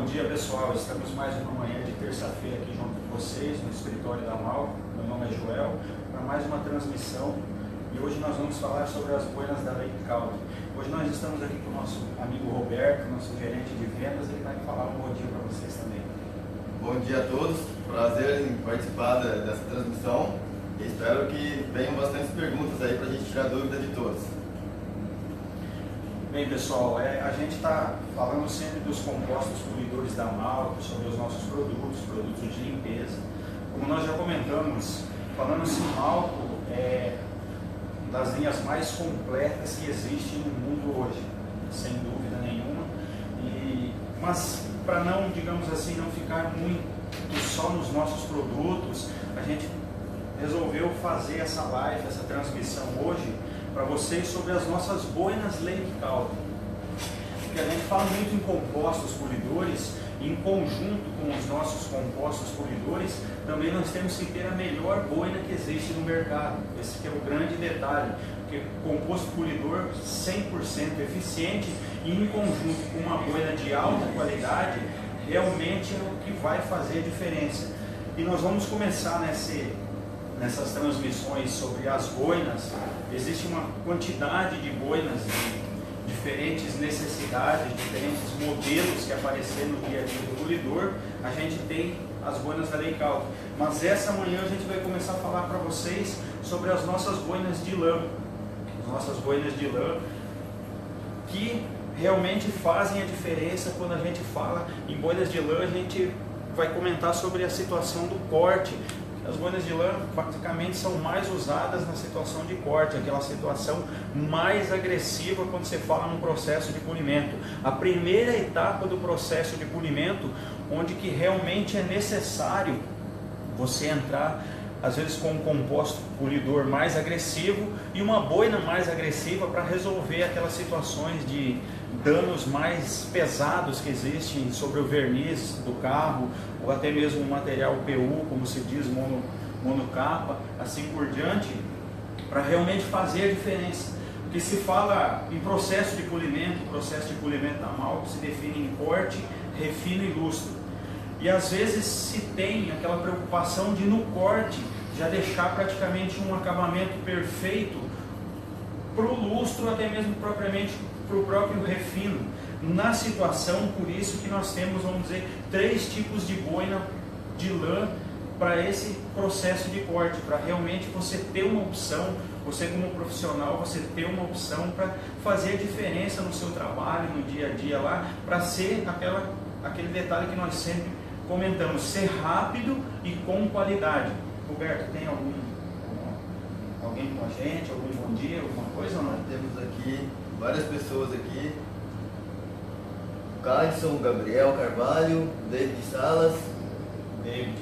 dia, pessoal. Estamos mais uma manhã de terça-feira aqui junto com vocês no escritório da Malco. Meu nome é Joel, para mais uma transmissão. E hoje nós vamos falar sobre as boinas da Lake Country. Hoje nós estamos aqui com o nosso amigo Roberto, nosso gerente de vendas. Ele vai falar um bom dia para vocês também. Bom dia a todos, prazer em participar dessa transmissão. E espero que venham bastantes perguntas aí para a gente tirar dúvida de todos. Bem, pessoal, a gente está falando sempre dos compostos polidores da Malco, sobre os nossos produtos de limpeza. Como nós já comentamos, falando-se em Malco, das linhas mais completas que existem no mundo hoje, sem dúvida nenhuma. Mas para não, digamos assim, não ficar muito só nos nossos produtos, a gente resolveu fazer essa live, essa transmissão hoje, para vocês sobre as nossas boinas Lake Country. Porque a gente fala muito em compostos polidores, em conjunto com os nossos compostos polidores, também nós temos que ter a melhor boina que existe no mercado. Esse que é o grande detalhe, porque composto polidor 100% eficiente e em conjunto com uma boina de alta qualidade, realmente é o que vai fazer a diferença. E nós vamos começar nessas transmissões sobre as boinas. Existe uma quantidade de boinas de diferentes necessidades, diferentes modelos que apareceram no dia a dia do polidor. A gente tem as boinas da Lake Country, mas essa manhã a gente vai começar a falar para vocês sobre as nossas boinas de lã. As nossas boinas de lã que realmente fazem a diferença. Quando a gente fala em boinas de lã, a gente vai comentar sobre a situação do corte. As boinas de lã basicamente são mais usadas na situação de corte, aquela situação mais agressiva quando você fala no processo de polimento. A primeira etapa do processo de polimento, onde que realmente é necessário você entrar, às vezes com um composto polidor mais agressivo e uma boina mais agressiva para resolver aquelas situações de danos mais pesados que existem sobre o verniz do carro, ou até mesmo o material PU, como se diz, monocapa, assim por diante, para realmente fazer a diferença. Porque se fala em processo de polimento, o processo de polimento da Malco se define em corte, refino e lustro. E às vezes se tem aquela preocupação de no corte já deixar praticamente um acabamento perfeito para o lustro, até mesmo propriamente para o próprio refino. Na situação, por isso que nós temos, vamos dizer, 3 tipos de boina de lã para esse processo de corte, para realmente você ter uma opção, você como profissional, você ter uma opção para fazer a diferença no seu trabalho, no dia a dia lá, para ser aquele detalhe que nós sempre comentamos, ser rápido e com qualidade. Roberto, tem alguém com a gente, algum bom dia, alguma coisa ou não? Nós temos aqui várias pessoas aqui: Cadson, Gabriel Carvalho, David Salas. David,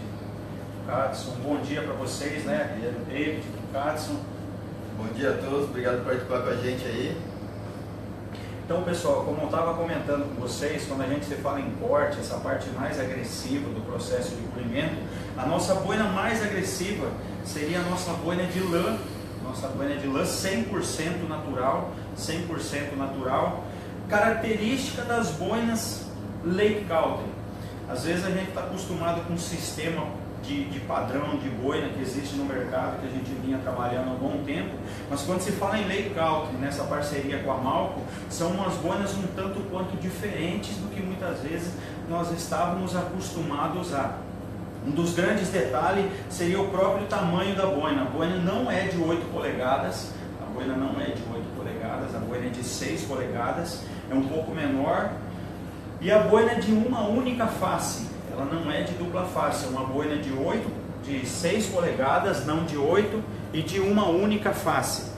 Cadson, bom dia para vocês, né? David, Cadson. Bom dia a todos, obrigado por participar com a gente aí. Então, pessoal, como eu estava comentando com vocês, quando a gente se fala em corte, essa parte mais agressiva do processo de polimento, a nossa boina mais agressiva seria a nossa boina de lã. Nossa boina de lã 100% natural, 100% natural. Característica das boinas Lake Country. Às vezes a gente está acostumado com um sistema de padrão de boina que existe no mercado, que a gente vinha trabalhando há um bom tempo, mas quando se fala em Lake Country, nessa parceria com a Malco, são umas boinas um tanto quanto diferentes do que muitas vezes nós estávamos acostumados a usar. Um dos grandes detalhes seria o próprio tamanho da boina. A boina não é de 8 polegadas, a boina não é de 8 polegadas, a boina é de 6 polegadas, é um pouco menor. E a boina é de uma única face, ela não é de dupla face, é uma boina de 6 polegadas, não de 8, e de uma única face.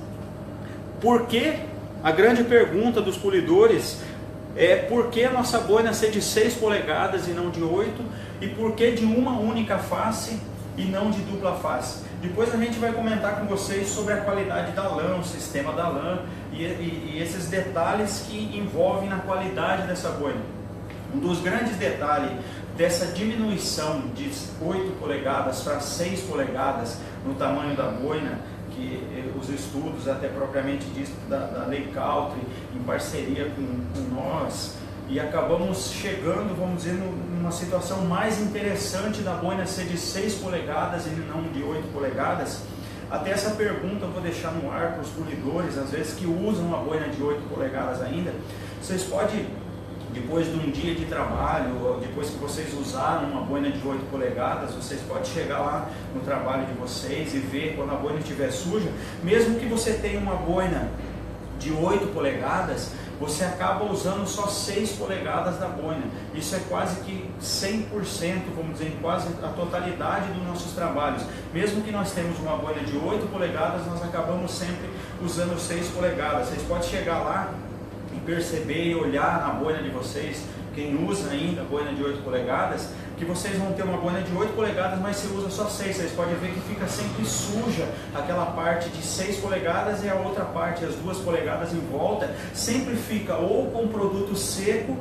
Por que? A grande pergunta dos polidores é por que a nossa boina ser de 6 polegadas e não de 8, e por que de uma única face e não de dupla face. Depois a gente vai comentar com vocês sobre a qualidade da lã, o sistema da lã e esses detalhes que envolvem na qualidade dessa boina. Um dos grandes detalhes dessa diminuição de 8 polegadas para 6 polegadas no tamanho da boina, que os estudos até propriamente disso da Lake Country, em parceria com nós, e acabamos chegando, vamos dizer, numa situação mais interessante da boina ser de 6 polegadas e não de 8 polegadas. Até essa pergunta eu vou deixar no ar para os polidores, às vezes que usam a boina de 8 polegadas ainda. Vocês podem, depois de um dia de trabalho, depois que vocês usaram uma boina de 8 polegadas, vocês podem chegar lá no trabalho de vocês e ver quando a boina estiver suja. Mesmo que você tenha uma boina de 8 polegadas, você acaba usando só 6 polegadas da boina. Isso é quase que 100%, vamos dizer, quase a totalidade dos nossos trabalhos. Mesmo que nós temos uma boina de 8 polegadas, nós acabamos sempre usando 6 polegadas. Vocês podem chegar lá e perceber e olhar na boina de vocês, quem usa ainda a boina de 8 polegadas, que vocês vão ter uma boina de 8 polegadas, mas você usa só 6. Vocês podem ver que fica sempre suja aquela parte de 6 polegadas e a outra parte, as 2 polegadas em volta, sempre fica ou com produto seco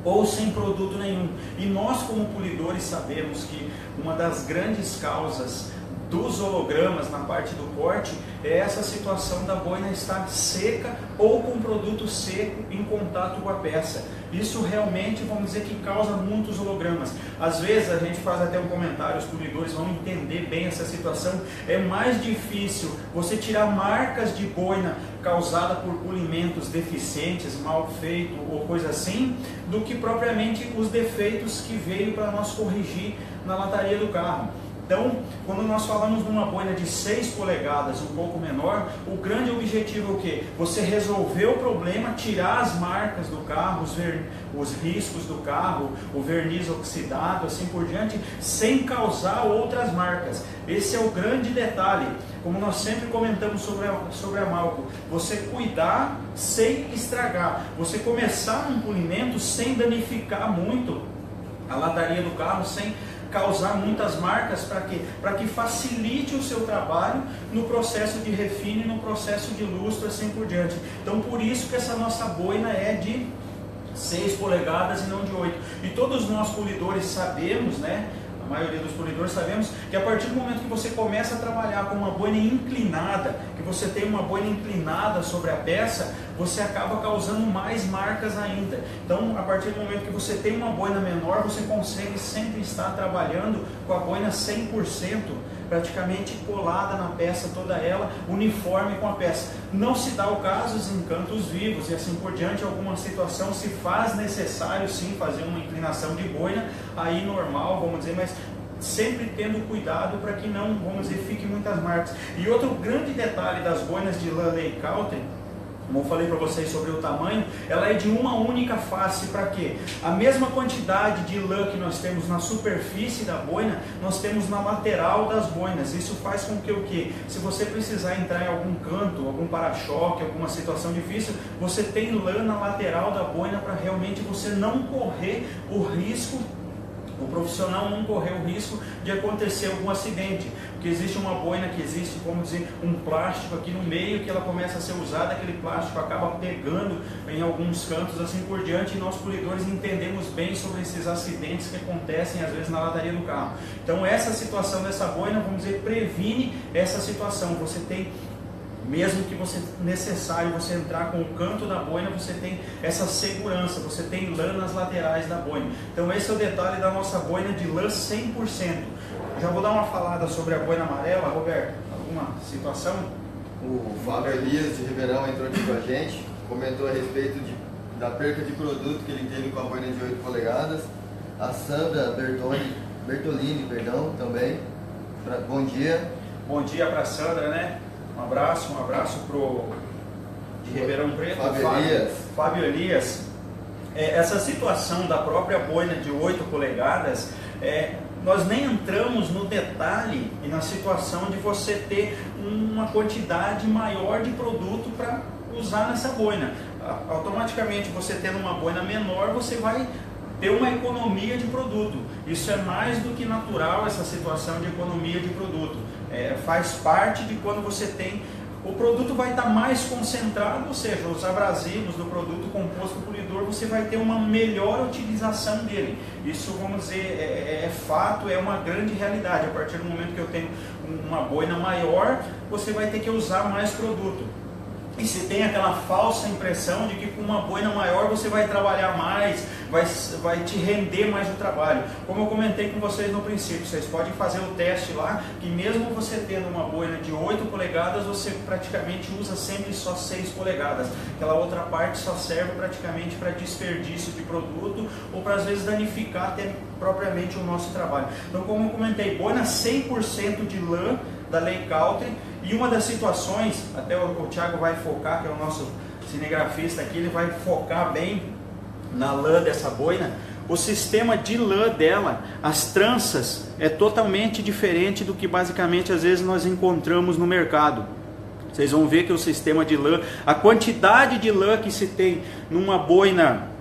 ou sem produto nenhum. E nós, como polidores, sabemos que uma das grandes causas dos hologramas na parte do corte é essa situação da boina estar seca ou com produto seco em contato com a peça. Isso realmente, vamos dizer, que causa muitos hologramas. Às vezes a gente faz até um comentário, os polidores vão entender bem essa situação. É mais difícil você tirar marcas de boina causada por polimentos deficientes, mal feito ou coisa assim, do que propriamente os defeitos que veio para nós corrigir na lataria do carro. Então, quando nós falamos de uma boina de 6 polegadas, um pouco menor, o grande objetivo é o quê? Você resolver o problema, tirar as marcas do carro, os riscos do carro, o verniz oxidado, assim por diante, sem causar outras marcas. Esse é o grande detalhe. Como nós sempre comentamos sobre a Malco, você cuidar sem estragar. Você começar um polimento sem danificar muito a lataria do carro, sem causar muitas marcas, para quê? Para que facilite o seu trabalho no processo de refino e no processo de lustro, assim por diante. Então, por isso que essa nossa boina é de 6 polegadas e não de 8. E todos nós polidores sabemos, né? A maioria dos polidores sabemos que a partir do momento que você começa a trabalhar com uma boina inclinada, que você tem uma boina inclinada sobre a peça, você acaba causando mais marcas ainda. Então, a partir do momento que você tem uma boina menor, você consegue sempre estar trabalhando com a boina 100%, praticamente colada na peça, toda ela uniforme com a peça. Não se dá o caso dos encantos vivos e assim por diante, alguma situação se faz necessário sim fazer uma inclinação de boina, aí normal, vamos dizer, mas sempre tendo cuidado para que não, vamos dizer, fique muitas marcas. E outro grande detalhe das boinas de lã Lee-Coulter, como eu falei para vocês sobre o tamanho, ela é de uma única face. Para quê? A mesma quantidade de lã que nós temos na superfície da boina, nós temos na lateral das boinas. Isso faz com que o quê? Se você precisar entrar em algum canto, algum para-choque, alguma situação difícil, você tem lã na lateral da boina para realmente você não correr o risco, o profissional não correr o risco de acontecer algum acidente, porque existe uma boina que existe, vamos dizer, um plástico aqui no meio que ela começa a ser usada, aquele plástico acaba pegando em alguns cantos, assim por diante, e nós polidores entendemos bem sobre esses acidentes que acontecem às vezes na lataria do carro. Então essa situação dessa boina, vamos dizer, previne essa situação. Você tem, mesmo que você necessário você entrar com o canto da boina, você tem essa segurança, você tem lã nas laterais da boina. Então esse é o detalhe da nossa boina de lã 100%. Já vou dar uma falada sobre a boina amarela, Roberto, alguma situação? O Fábio Elias de Ribeirão entrou aqui com a gente, comentou a respeito da perca de produto que ele teve com a boina de 8 polegadas. A Sandra Bertolini, também. Bom dia. Bom dia para a Sandra, né? Um abraço de Ribeirão Preto, Fábio Elias. Essa situação da própria boina de 8 polegadas, nós nem entramos no detalhe e na situação de você ter uma quantidade maior de produto para usar nessa boina. Automaticamente, você tendo uma boina menor, você vai ter uma economia de produto. Isso é mais do que natural, essa situação de economia de produto. Faz parte de quando você tem, o produto vai estar mais concentrado, ou seja, os abrasivos do produto composto polidor, você vai ter uma melhor utilização dele. Isso, vamos dizer, é fato, é uma grande realidade. A partir do momento que eu tenho uma boina maior, você vai ter que usar mais produto. E se tem aquela falsa impressão de que com uma boina maior você vai trabalhar mais, vai te render mais o trabalho. Como eu comentei com vocês no princípio, vocês podem fazer o teste lá, que mesmo você tendo uma boina de 8 polegadas, você praticamente usa sempre só 6 polegadas. Aquela outra parte só serve praticamente para desperdício de produto ou para às vezes danificar até propriamente o nosso trabalho. Então, como eu comentei, boina 100% de lã da Ley Country. E uma das situações, até o Thiago vai focar, que é o nosso cinegrafista aqui, ele vai focar bem na lã dessa boina. O sistema de lã dela, as tranças, é totalmente diferente do que basicamente às vezes nós encontramos no mercado. Vocês vão ver que o sistema de lã, a quantidade de lã que se tem numa boina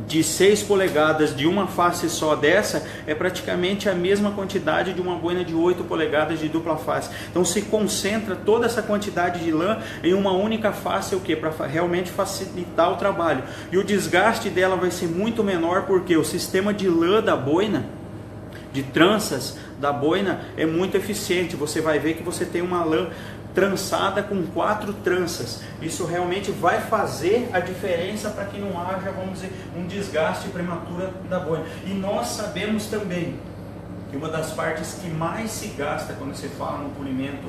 de 6 polegadas de uma face só dessa, é praticamente a mesma quantidade de uma boina de 8 polegadas de dupla face. Então se concentra toda essa quantidade de lã em uma única face, o que? Para realmente facilitar o trabalho. E o desgaste dela vai ser muito menor, porque o sistema de lã da boina, de tranças da boina, é muito eficiente. Você vai ver que você tem uma lã trançada com 4 tranças. Isso realmente vai fazer a diferença para que não haja, vamos dizer, um desgaste prematuro da boina. E nós sabemos também que uma das partes que mais se gasta quando se fala no polimento,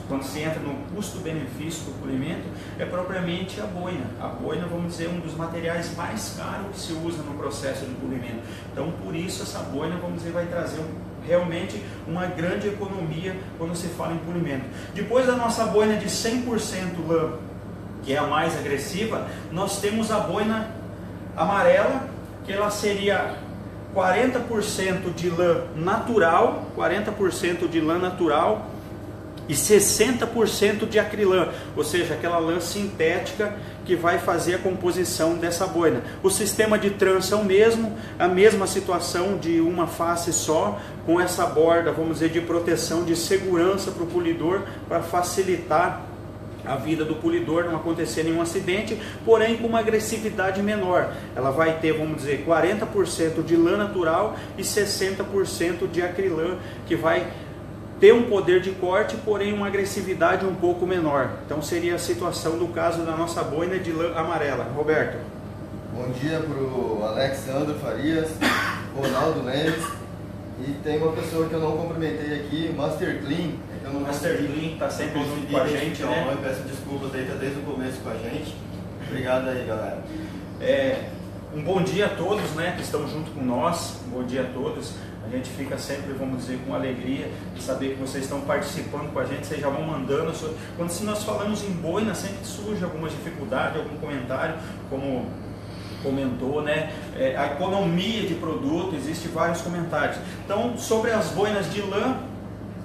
quando se entra no custo-benefício do polimento, é propriamente a boina. A boina, vamos dizer, um dos materiais mais caros que se usa no processo de polimento. Então, por isso, essa boina, vamos dizer, vai trazer realmente uma grande economia quando se fala em polimento. Depois da nossa boina de 100% lã, que é a mais agressiva, nós temos a boina amarela, que ela seria 40% de lã natural, 40% de lã natural e 60% de acrilã, ou seja, aquela lã sintética que vai fazer a composição dessa boina. O sistema de trança é o mesmo, a mesma situação de uma face só, com essa borda, vamos dizer, de proteção, de segurança para o polidor, para facilitar a vida do polidor, não acontecer nenhum acidente, porém com uma agressividade menor. Ela vai ter, vamos dizer, 40% de lã natural e 60% de acrilã, que vai ter um poder de corte, porém uma agressividade um pouco menor. Então seria a situação do caso da nossa boina de lã amarela. Roberto. Bom dia para o Alexandre Farias, Ronaldo Lemes, e tem uma pessoa que eu não cumprimentei aqui, Master Clean. O Master Clean está sempre junto com a gente, né? Eu peço desculpas aí, está desde o começo com a gente. Obrigado aí, galera. Um bom dia a todos, né, que estão junto com nós. Um bom dia a todos. A gente fica sempre, vamos dizer, com alegria de saber que vocês estão participando com a gente, vocês já vão mandando. Quando se nós falamos em boina, sempre surge alguma dificuldade, algum comentário, como comentou, né? A economia de produto, existem vários comentários. Então, sobre as boinas de lã,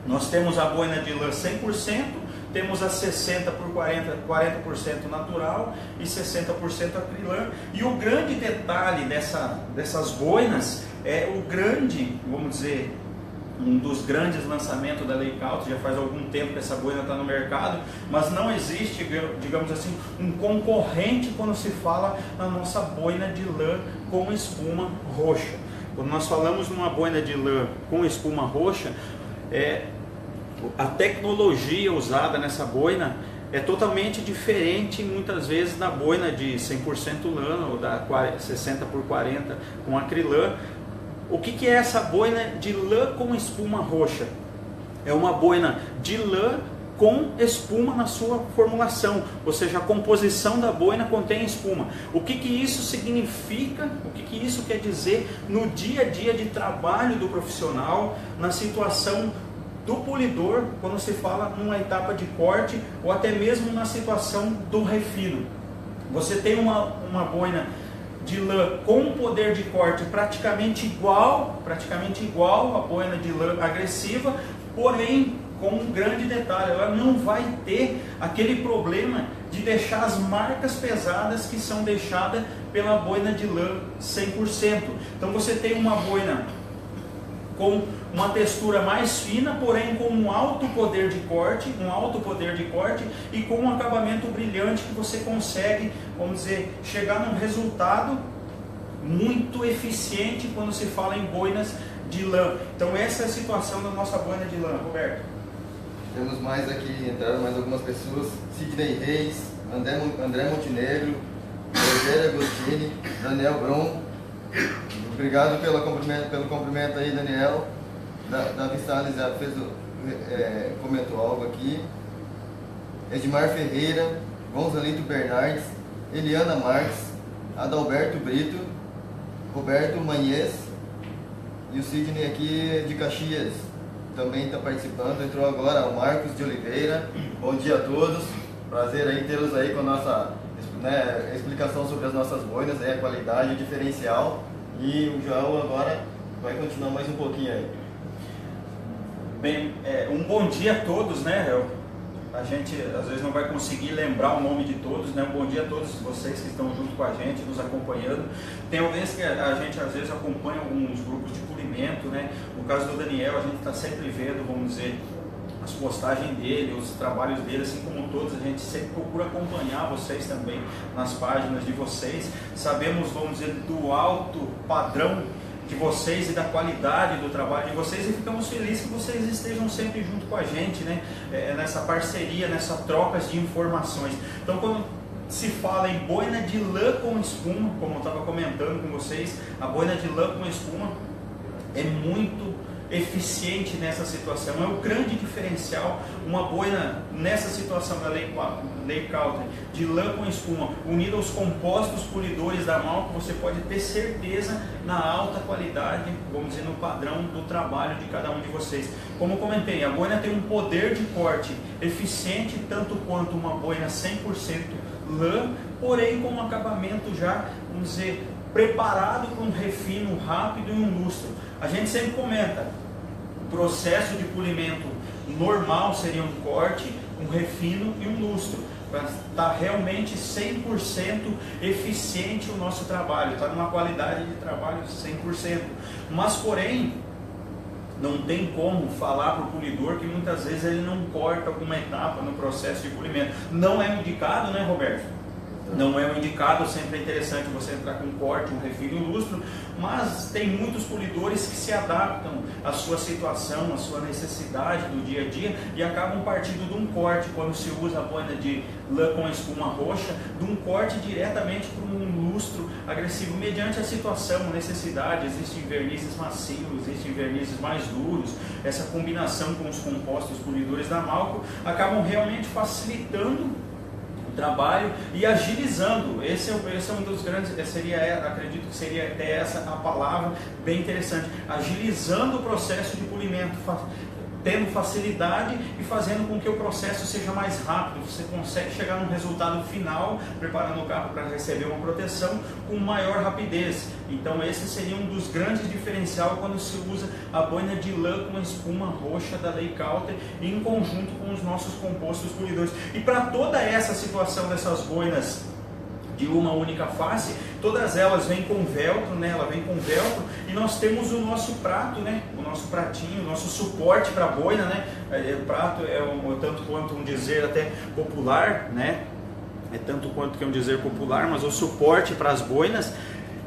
nós temos a boina de lã 100%, temos a 60 por 40% natural e 60% acrilã. E o grande detalhe dessas boinas é o grande, vamos dizer, um dos grandes lançamentos da Ley Country. Já faz algum tempo que essa boina está no mercado, mas não existe, digamos assim, um concorrente quando se fala na nossa boina de lã com espuma roxa. Quando nós falamos numa boina de lã com espuma roxa, a tecnologia usada nessa boina é totalmente diferente muitas vezes da boina de 100% lã ou da 60 por 40 com acrilã. O que é essa boina de lã com espuma roxa? É uma boina de lã com espuma na sua formulação, ou seja, a composição da boina contém espuma. O que isso significa, o que isso quer dizer no dia a dia de trabalho do profissional, na situação do polidor, quando se fala numa etapa de corte ou até mesmo na situação do refino. Você tem uma boina de lã com poder de corte praticamente igual à boina de lã agressiva, porém com um grande detalhe: ela não vai ter aquele problema de deixar as marcas pesadas que são deixadas pela boina de lã 100%. Então você tem uma boina com uma textura mais fina, porém com um alto poder de corte e com um acabamento brilhante que você consegue, vamos dizer, chegar num resultado muito eficiente quando se fala em boinas de lã. Então essa é a situação da nossa boina de lã, Roberto. Temos mais aqui, entraram mais algumas pessoas: Sidney Reis, André Montenegro, Rogério Agostini, Daniel Brum. Obrigado pelo cumprimento aí, Daniel. Davi Salles já comentou algo aqui. Edmar Ferreira, Gonzalito Bernardes, Eliana Marques, Adalberto Brito, Roberto Manhes e o Sidney aqui de Caxias também está participando. Entrou agora o Marcos de Oliveira. Bom dia a todos. Prazer aí tê-los aí com a nossa explicação sobre as nossas boinas, a qualidade, o diferencial. E o João agora vai continuar mais um pouquinho aí. Bem, um bom dia a todos, né? A gente às vezes não vai conseguir lembrar o nome de todos, né? Um bom dia a todos vocês que estão junto com a gente, nos acompanhando. Tem vezes que a gente às vezes acompanha alguns grupos de polimento, né? No caso do Daniel, a gente está sempre vendo, vamos dizer, as postagens dele, os trabalhos dele, assim como todos, a gente sempre procura acompanhar vocês também nas páginas de vocês. Sabemos, vamos dizer, do alto padrão de vocês e da qualidade do trabalho de vocês, e ficamos felizes que vocês estejam sempre junto com a gente, né? Nessa parceria, nessa troca de informações. Então, quando se fala em boina de lã com espuma, como eu estava comentando com vocês, a boina de lã com espuma é muito eficiente nessa situação, é o grande diferencial. Uma boina nessa situação da Lei Coulter de lã com espuma, unida aos compostos polidores da Malco, você pode ter certeza na alta qualidade, vamos dizer, no padrão do trabalho de cada um de vocês. Como eu comentei, a boina tem um poder de corte eficiente tanto quanto uma boina 100% lã, porém com um acabamento já, vamos dizer, preparado para um refino rápido e um lustro. A gente sempre comenta, o processo de polimento normal seria um corte, um refino e um lustro, para estar realmente 100% eficiente o nosso trabalho, está numa qualidade de trabalho 100%. Mas porém, não tem como falar para o polidor que muitas vezes ele não corta alguma etapa no processo de polimento. Não é indicado, né, Roberto? Não é o indicado, sempre é interessante você entrar com um corte, um refino e um lustro, mas tem muitos polidores que se adaptam à sua situação, à sua necessidade do dia a dia e acabam partindo de um corte, quando se usa a boina de lã com espuma roxa, de um corte diretamente para um lustro agressivo, mediante a situação, a necessidade. Existem vernizes macios, existem vernizes mais duros. Essa combinação com os compostos polidores da Malco acabam realmente facilitando trabalho e agilizando. Esse é um dos grandes, acredito que seria até essa a palavra bem interessante, agilizando o processo de polimento, tendo facilidade e fazendo com que o processo seja mais rápido. Você consegue chegar num resultado final, preparando o carro para receber uma proteção com maior rapidez. Então esse seria um dos grandes diferenciais quando se usa a boina de lã com espuma roxa da Lei Coulter em conjunto com os nossos compostos polidores. E para toda essa situação dessas boinas de uma única face, todas elas vêm com velcro, né? Ela vem com velcro, e nós temos o nosso prato, né? O nosso pratinho, o nosso suporte para a boina, né? O prato é tanto quanto um dizer até popular, né? É tanto quanto que um dizer popular, mas o suporte para as boinas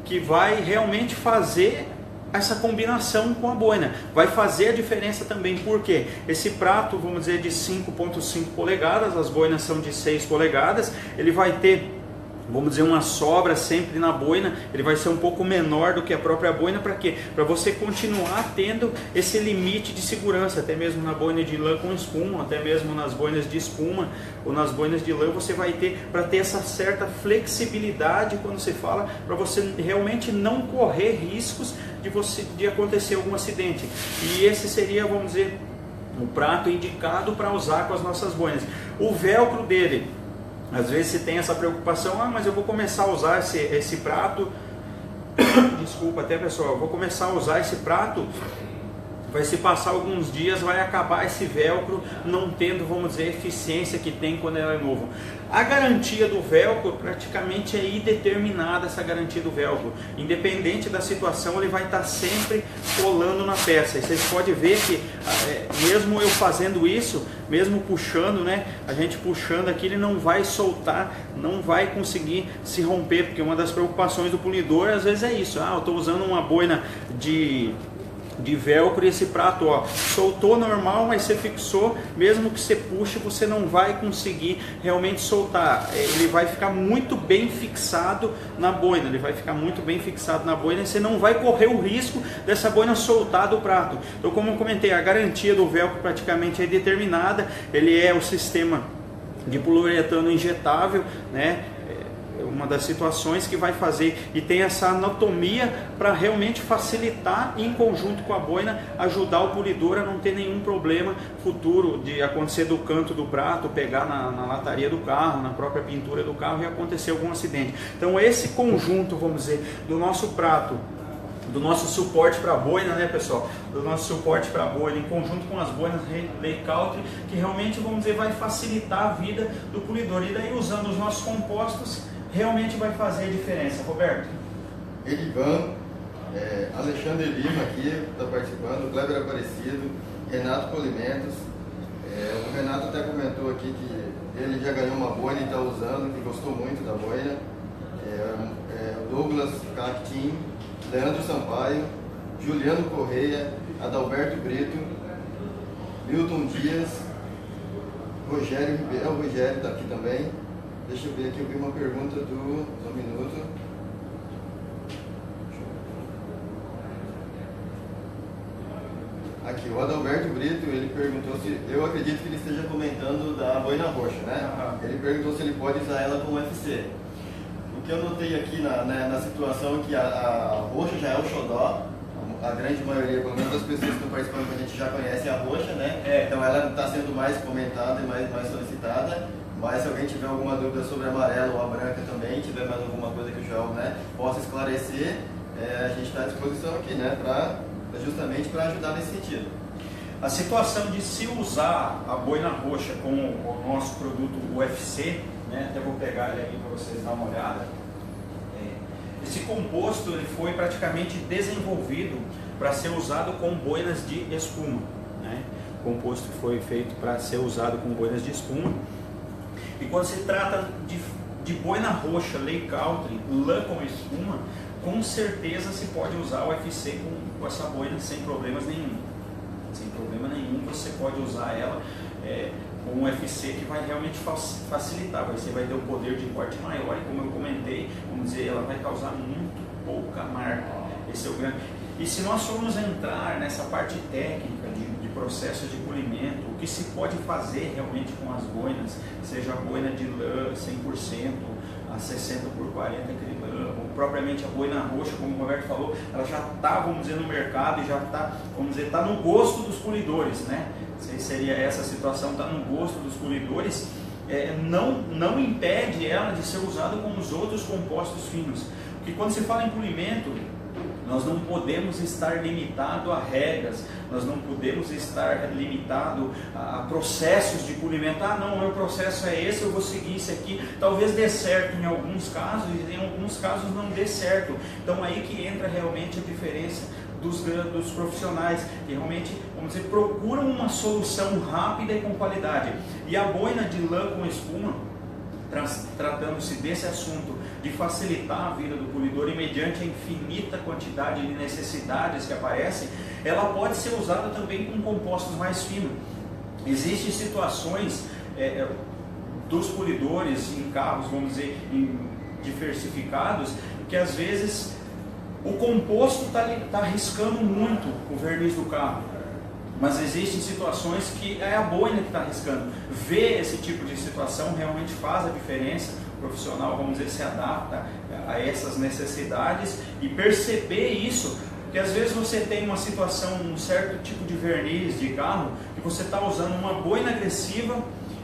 que vai realmente fazer essa combinação com a boina, vai fazer a diferença também, porque esse prato, vamos dizer, de 5,5 polegadas, as boinas são de 6 polegadas, ele vai ter, vamos dizer, uma sobra sempre na boina, ele vai ser um pouco menor do que a própria boina. Para quê? Para você continuar tendo esse limite de segurança, até mesmo na boina de lã com espuma, até mesmo nas boinas de espuma ou nas boinas de lã, você vai ter, para ter essa certa flexibilidade quando você fala, para você realmente não correr riscos de acontecer algum acidente. E esse seria, vamos dizer, o prato indicado para usar com as nossas boinas. O velcro dele, às vezes você tem essa preocupação, mas eu vou começar a usar esse prato, desculpa até pessoal, eu vou começar a usar esse prato, vai se passar alguns dias, vai acabar esse velcro não tendo, vamos dizer, a eficiência que tem quando ele é novo. A garantia do velcro praticamente é indeterminada, essa garantia do velcro. Independente da situação, ele vai estar sempre colando na peça. E vocês podem ver que, mesmo eu fazendo isso, mesmo puxando, né, a gente puxando aqui, ele não vai soltar, não vai conseguir se romper, porque uma das preocupações do polidor às vezes é isso. Eu estou usando uma boina de de velcro, e esse prato, ó, soltou normal, mas você fixou, mesmo que você puxe, você não vai conseguir realmente soltar. Ele vai ficar muito bem fixado na boina, ele vai ficar muito bem fixado na boina, e você não vai correr o risco dessa boina soltar do prato. Então, como eu comentei, a garantia do velcro praticamente é determinada. Ele é o sistema de poliuretano injetável, né? Uma das situações que vai fazer, e tem essa anatomia para realmente facilitar, em conjunto com a boina, ajudar o polidor a não ter nenhum problema futuro de acontecer do canto do prato, pegar na lataria do carro, na própria pintura do carro e acontecer algum acidente. Então esse conjunto, vamos dizer, do nosso prato, do nosso suporte para a boina, né, pessoal? Do nosso suporte para a boina, em conjunto com as boinas Lei Country, que realmente, vamos dizer, vai facilitar a vida do polidor. E daí, usando os nossos compostos, realmente vai fazer a diferença. Roberto? Edivan, Alexandre Lima aqui está participando, Kleber Aparecido, Renato Polimentos. O Renato até comentou aqui que ele já ganhou uma boina e está usando, que gostou muito da boina. Douglas Cactim, Leandro Sampaio, Juliano Correia, Adalberto Brito, Milton Dias, Rogério Ribeiro. O Rogério está aqui também. Deixa eu ver aqui, eu vi uma pergunta do... Só um minuto. Aqui, o Adalberto Brito, ele perguntou se... Eu acredito que ele esteja comentando da boina roxa, né? Ele perguntou se ele pode usar ela como UFC. O que eu notei aqui na situação é que a roxa já é o xodó. A grande maioria, pelo menos das pessoas que estão participando, a gente já conhece a roxa, né? Então ela está sendo mais comentada e mais solicitada. Mas se alguém tiver alguma dúvida sobre a amarela ou a branca também, tiver mais alguma coisa que o Joel, né, possa esclarecer, a gente está à disposição aqui, né, justamente para ajudar nesse sentido. A situação de se usar a boina roxa com o nosso produto UFC, né, até vou pegar ele aqui para vocês darem uma olhada. Esse composto ele foi praticamente desenvolvido para ser usado com boinas de espuma, né? O composto foi feito para ser usado com boinas de espuma. E quando se trata de boina roxa, Lei Country, lã com espuma, com certeza se pode usar o UFC com essa boina sem problemas nenhum. Sem problema nenhum você pode usar ela com um UFC que vai realmente facilitar. Você vai ter um poder de corte maior e, como eu comentei, vamos dizer, ela vai causar muito pouca marca. Esse é o grande... E se nós formos entrar nessa parte técnica de processo de polimento, o que se pode fazer realmente com as boinas, seja a boina de lã 100%, a 60 por 40 aquele lã, ou propriamente a boina roxa, como o Roberto falou, ela já está, vamos dizer, no mercado e já está, vamos dizer, está no gosto dos polidores, né? Seria essa situação, está no gosto dos polidores, não impede ela de ser usada como os outros compostos finos. Porque quando se fala em polimento, nós não podemos estar limitado a regras, nós não podemos estar limitado a processos de polimento. Ah, não, o meu processo é esse, eu vou seguir isso aqui. Talvez dê certo em alguns casos, e em alguns casos não dê certo. Então aí que entra realmente a diferença dos profissionais, que realmente, vamos dizer, procuram uma solução rápida e com qualidade. E a boina de lã com espuma, tratando-se desse assunto, de facilitar a vida do polidor e mediante a infinita quantidade de necessidades que aparecem, ela pode ser usada também com compostos mais finos. Existem situações dos polidores em carros, vamos dizer, diversificados, que às vezes o composto está riscando muito o verniz do carro. Mas existem situações que é a boina que está riscando. Ver esse tipo de situação realmente faz a diferença. O profissional, vamos dizer, se adapta a essas necessidades e perceber isso. Porque às vezes você tem uma situação, um certo tipo de verniz de carro, que você está usando uma boina agressiva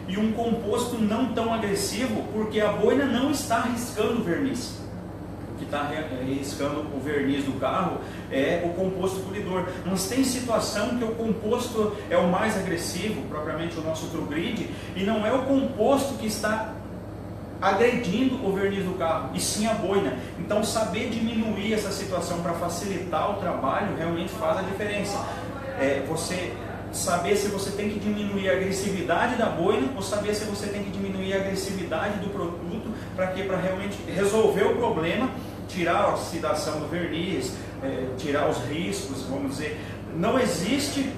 e um composto não tão agressivo, porque a boina não está riscando o verniz. Que está riscando o verniz do carro é o composto polidor. Mas tem situação que o composto é o mais agressivo, propriamente o nosso True Grid, e não é o composto que está agredindo o verniz do carro, e sim a boina. Então saber diminuir essa situação para facilitar o trabalho realmente faz a diferença. Você saber se você tem que diminuir a agressividade da boina ou saber se você tem que diminuir a agressividade do produto para realmente resolver o problema, tirar a oxidação do verniz, tirar os riscos, vamos dizer, não existe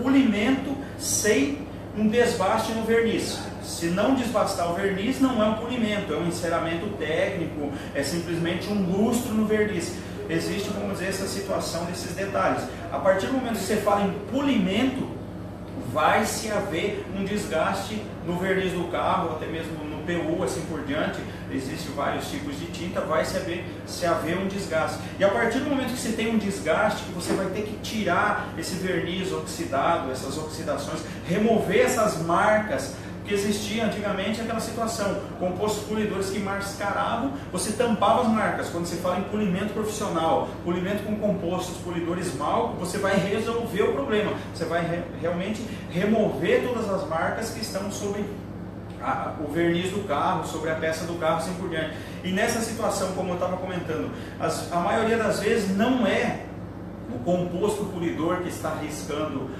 polimento sem um desbaste no verniz. Se não desbastar o verniz, não é um polimento, é um enceramento técnico, é simplesmente um lustro no verniz. Existe, vamos dizer, essa situação desses detalhes. A partir do momento que você fala em polimento, vai se haver um desgaste no verniz do carro, até mesmo no PU, assim por diante. Existem vários tipos de tinta, vai se haver um desgaste. E a partir do momento que você tem um desgaste, que você vai ter que tirar esse verniz oxidado, essas oxidações, remover essas marcas, que existia antigamente aquela situação, compostos polidores que mascaravam, você tampava as marcas. Quando você fala em polimento profissional, polimento com compostos polidores mal, você vai resolver o problema, você vai realmente remover todas as marcas que estão sobre o verniz do carro, sobre a peça do carro, assim por diante. E nessa situação, como eu estava comentando, a maioria das vezes não é o composto polidor que está riscando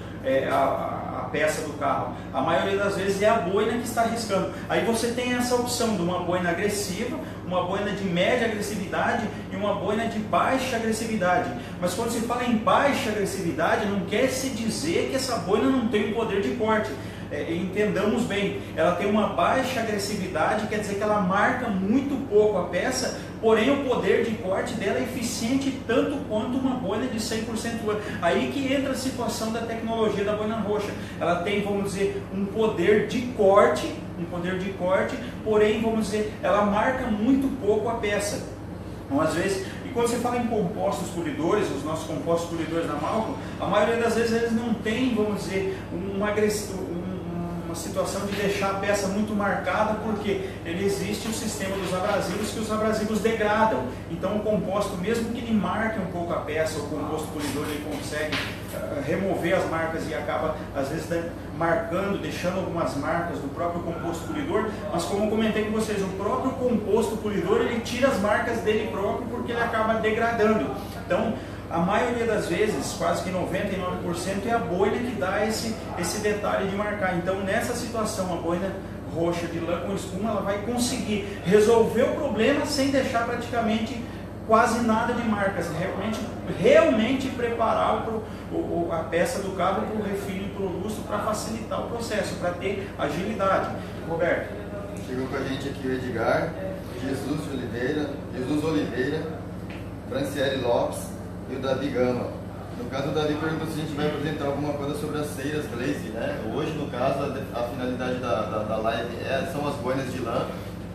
a peça do carro. A maioria das vezes é a boina que está riscando. Aí você tem essa opção de uma boina agressiva, uma boina de média agressividade e uma boina de baixa agressividade. Mas quando se fala em baixa agressividade, não quer se dizer que essa boina não tem um poder de corte. Entendamos bem, ela tem uma baixa agressividade, quer dizer que ela marca muito pouco a peça, porém o poder de corte dela é eficiente tanto quanto uma boina de 100% lã. Aí que entra a situação da tecnologia da boina roxa. Ela tem, vamos dizer, um poder de corte, porém, vamos dizer, ela marca muito pouco a peça. Então, às vezes, e quando você fala em compostos polidores, os nossos compostos polidores da Malco, a maioria das vezes eles não têm, vamos dizer, uma situação de deixar a peça muito marcada, porque ele existe o sistema dos abrasivos, que os abrasivos degradam. Então o composto, mesmo que ele marque um pouco a peça, o composto polidor ele consegue remover as marcas e acaba às vezes marcando, deixando algumas marcas do próprio composto polidor, mas como eu comentei com vocês, o próprio composto polidor ele tira as marcas dele próprio porque ele acaba degradando. Então a maioria das vezes, quase que 99%, é a boina que dá esse detalhe de marcar. Então nessa situação, a boina roxa de lã com espuma, ela vai conseguir resolver o problema sem deixar praticamente quase nada de marcas, realmente preparar a peça do carro para o refino e para o lustro, para facilitar o processo, para ter agilidade. Roberto. Chegou com a gente aqui o Edgar, Jesus Oliveira, Franciele Lopes e o Davi Gama. No caso, o Davi perguntou se a gente vai apresentar alguma coisa sobre as ceiras Glaze, né? Hoje, no caso, a finalidade da live são as boinas de lã,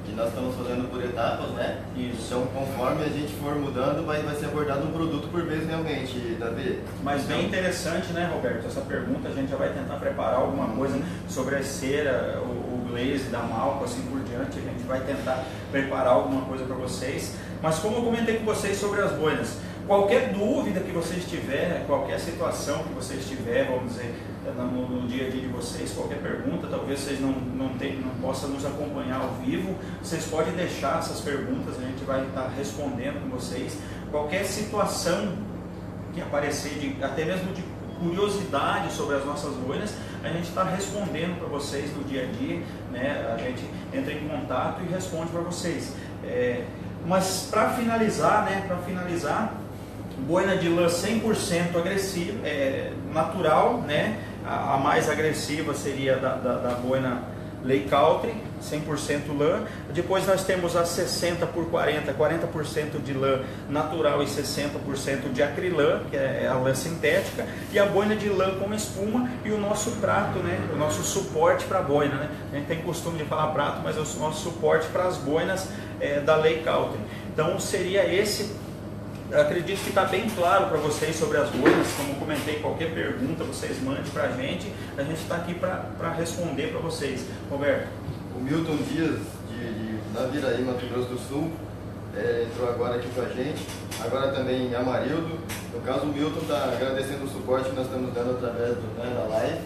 que nós estamos fazendo por etapas, né? Isso. Então, conforme a gente for mudando, vai ser abordado um produto por vez realmente, Davi. Mas bem interessante, né, Roberto? Essa pergunta, a gente já vai tentar preparar alguma coisa sobre a cera, o Glaze da Malco, assim por diante. A gente vai tentar preparar alguma coisa para vocês. Mas como eu comentei com vocês sobre as boinas, qualquer dúvida que vocês tiverem, qualquer situação que vocês tiverem, vamos dizer, no dia a dia de vocês, qualquer pergunta, talvez vocês não possam nos acompanhar ao vivo, vocês podem deixar essas perguntas, a gente vai estar respondendo com vocês. Qualquer situação que aparecer, até mesmo de curiosidade sobre as nossas boinas, a gente está respondendo para vocês no dia a dia, né? A gente entra em contato e responde para vocês. Mas para finalizar, boina de lã 100% agressiva, natural, né? A mais agressiva seria da boina Ley Country, 100% lã. Depois nós temos a 60 por 40, 40% de lã natural e 60% de acrilã, que é a lã sintética, e a boina de lã com espuma e o nosso prato, né? O nosso suporte para a boina, né? A gente tem costume de falar prato, mas é o nosso suporte para as boinas da Ley Country. Então seria esse. Eu acredito que está bem claro para vocês sobre as boinas. Como comentei, qualquer pergunta vocês mandem para a gente está aqui para responder para vocês. Roberto. O Milton Dias, de Naviraí, Mato Grosso do Sul, entrou agora aqui com a gente. Agora também Amarildo. No caso, o Milton está agradecendo o suporte que nós estamos dando através da live.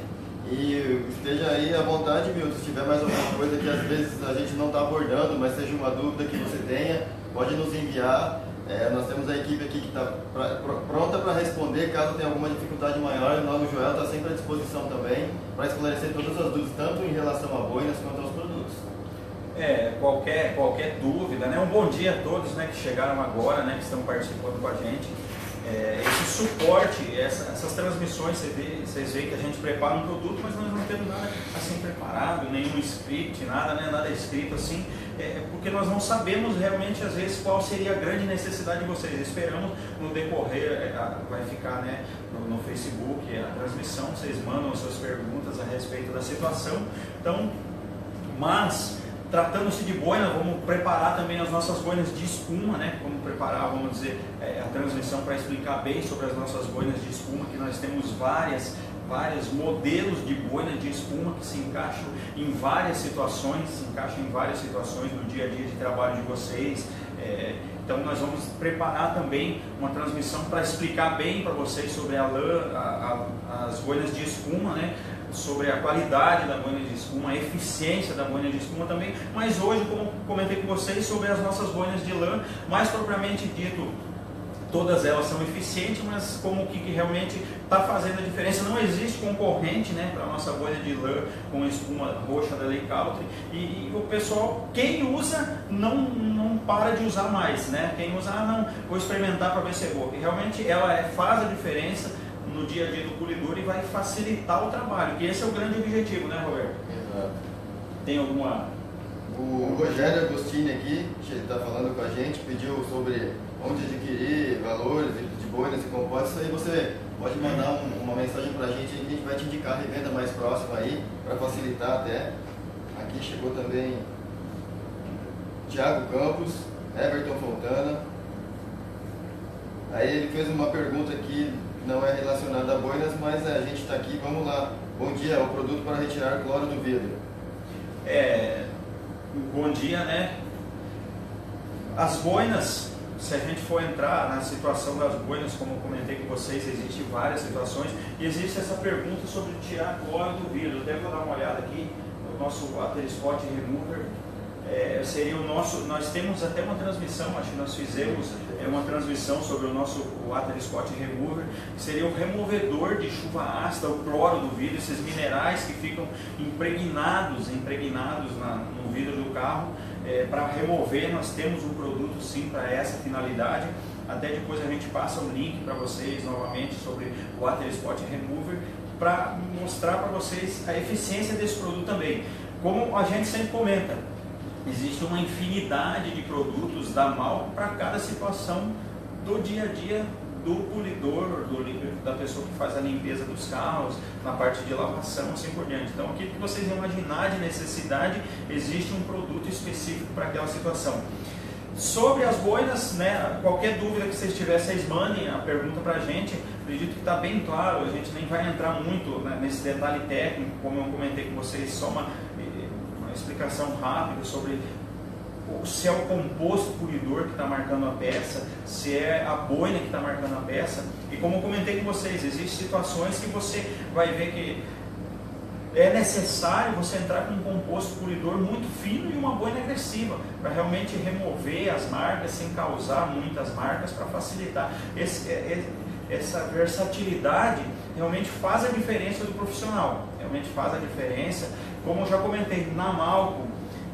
E esteja aí à vontade, Milton, se tiver mais alguma coisa que às vezes a gente não está abordando, mas seja uma dúvida que você tenha, pode nos enviar. Nós temos a equipe aqui que está pronta para responder caso tenha alguma dificuldade maior. Nós, o Joel, está sempre à disposição também para esclarecer todas as dúvidas, tanto em relação a boinas quanto aos produtos. Qualquer dúvida, né? Um bom dia a todos, né, que chegaram agora, né, que estão participando com a gente. esse suporte, essas transmissões, vocês veem que a gente prepara um produto, mas nós não temos nada assim preparado, nenhum script, nada, né, nada escrito assim, porque nós não sabemos realmente às vezes qual seria a grande necessidade de vocês. Esperamos no decorrer, vai ficar, né, no Facebook a transmissão, vocês mandam as suas perguntas a respeito da situação. Então, mas tratando-se de boina, vamos preparar também as nossas boinas de espuma, né? Vamos preparar, vamos dizer, a transmissão para explicar bem sobre as nossas boinas de espuma, que nós temos vários modelos de boina de espuma que se encaixam em várias situações, no dia a dia de trabalho de vocês. Então nós vamos preparar também uma transmissão para explicar bem para vocês sobre a lã, as boinas de espuma, né? Sobre a qualidade da boina de espuma, a eficiência da boina de espuma também, mas hoje, como comentei com vocês, sobre as nossas boinas de lã, mais propriamente dito, todas elas são eficientes, mas como que realmente está fazendo a diferença. Não existe concorrente, né, para a nossa boina de lã com espuma roxa da Lei Country, e o pessoal, quem usa, não para de usar mais, né? Quem usa, não, vou experimentar para ver se é boa, e realmente ela faz a diferença no dia a dia do polidor e vai facilitar o trabalho, que esse é o grande objetivo, né, Roberto? Exato. Tem alguma... O Rogério Agostini aqui, que está falando com a gente, pediu sobre onde adquirir valores de boinas e compostos. Aí você pode mandar uma mensagem para a gente vai te indicar a revenda mais próxima aí, para facilitar até. Aqui chegou também Thiago Campos, Everton Fontana. Aí ele fez uma pergunta aqui, não é relacionada a boinas, mas a gente está aqui, vamos lá. Bom dia, o produto para retirar cloro do vidro. Bom dia, né? As boinas, se a gente for entrar na situação das boinas, como eu comentei com vocês, existem várias situações, e existe essa pergunta sobre tirar cloro do vidro. Até vou dar uma olhada aqui, o nosso Water Spot Remover. Seria o nosso, nós temos até uma transmissão, acho que nós fizemos uma transmissão sobre o nosso Water Spot Remover, que seria o removedor de chuva ácida, o cloro do vidro, esses minerais que ficam impregnados no vidro do carro. Para remover, nós temos um produto sim para essa finalidade. Até depois a gente passa um link para vocês novamente sobre o Water Spot Remover, para mostrar para vocês a eficiência desse produto também. Como a gente sempre comenta, existe uma infinidade de produtos da Malco para cada situação do dia a dia do polidor, da pessoa que faz a limpeza dos carros, na parte de lavação, assim por diante. Então, o que vocês imaginar de necessidade, existe um produto específico para aquela situação. Sobre as boinas, né, qualquer dúvida que vocês tiverem, vocês mandem a pergunta para a gente. Acredito que está bem claro, a gente nem vai entrar muito, né, nesse detalhe técnico, como eu comentei com vocês, só uma explicação rápida sobre se é o composto polidor que está marcando a peça, se é a boina que está marcando a peça. E como eu comentei com vocês, existem situações que você vai ver que é necessário você entrar com um composto polidor muito fino e uma boina agressiva, para realmente remover as marcas sem causar muitas marcas, para facilitar. Essa versatilidade realmente faz a diferença do profissional, realmente faz a diferença. Como eu já comentei, na Malco,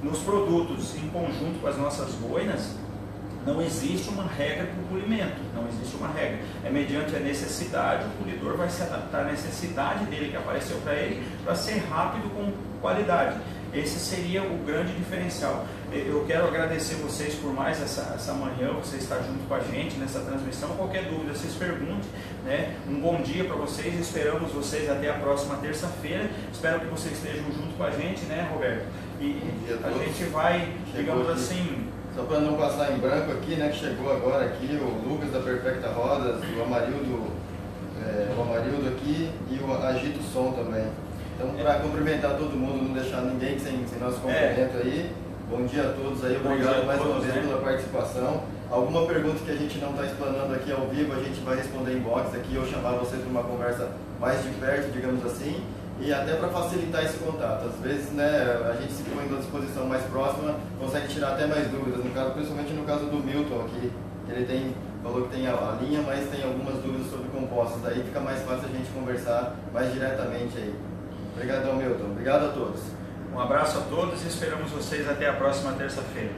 nos produtos em conjunto com as nossas boinas, não existe uma regra para o polimento, não existe uma regra. É mediante a necessidade, o polidor vai se adaptar à necessidade dele, que apareceu para ele, para ser rápido com qualidade. Esse seria o grande diferencial. Eu quero agradecer vocês por mais essa manhã, você estar junto com a gente nessa transmissão. Qualquer dúvida, vocês perguntem, né? Um bom dia para vocês, esperamos vocês até a próxima terça-feira. Espero que vocês estejam junto com a gente, né, Roberto? E a gente vai, digamos assim... Só para não passar em branco aqui, né, que chegou agora aqui o Lucas da Perfecta Rodas, o Amarildo aqui e o Agito Som também. Então, para cumprimentar todo mundo, não deixar ninguém sem nosso cumprimento aí. Bom dia a todos aí, obrigado mais uma vez pela participação. Alguma pergunta que a gente não está explanando aqui ao vivo, a gente vai responder em box aqui ou chamar vocês para uma conversa mais de perto, digamos assim. E até para facilitar esse contato. Às vezes, né, a gente se põe numa disposição mais próxima, consegue tirar até mais dúvidas, no caso, principalmente no caso do Milton aqui, ele falou que tem a linha, mas tem algumas dúvidas sobre compostos, daí fica mais fácil a gente conversar mais diretamente aí. Obrigadão, Milton. Obrigado a todos. Um abraço a todos e esperamos vocês até a próxima terça-feira.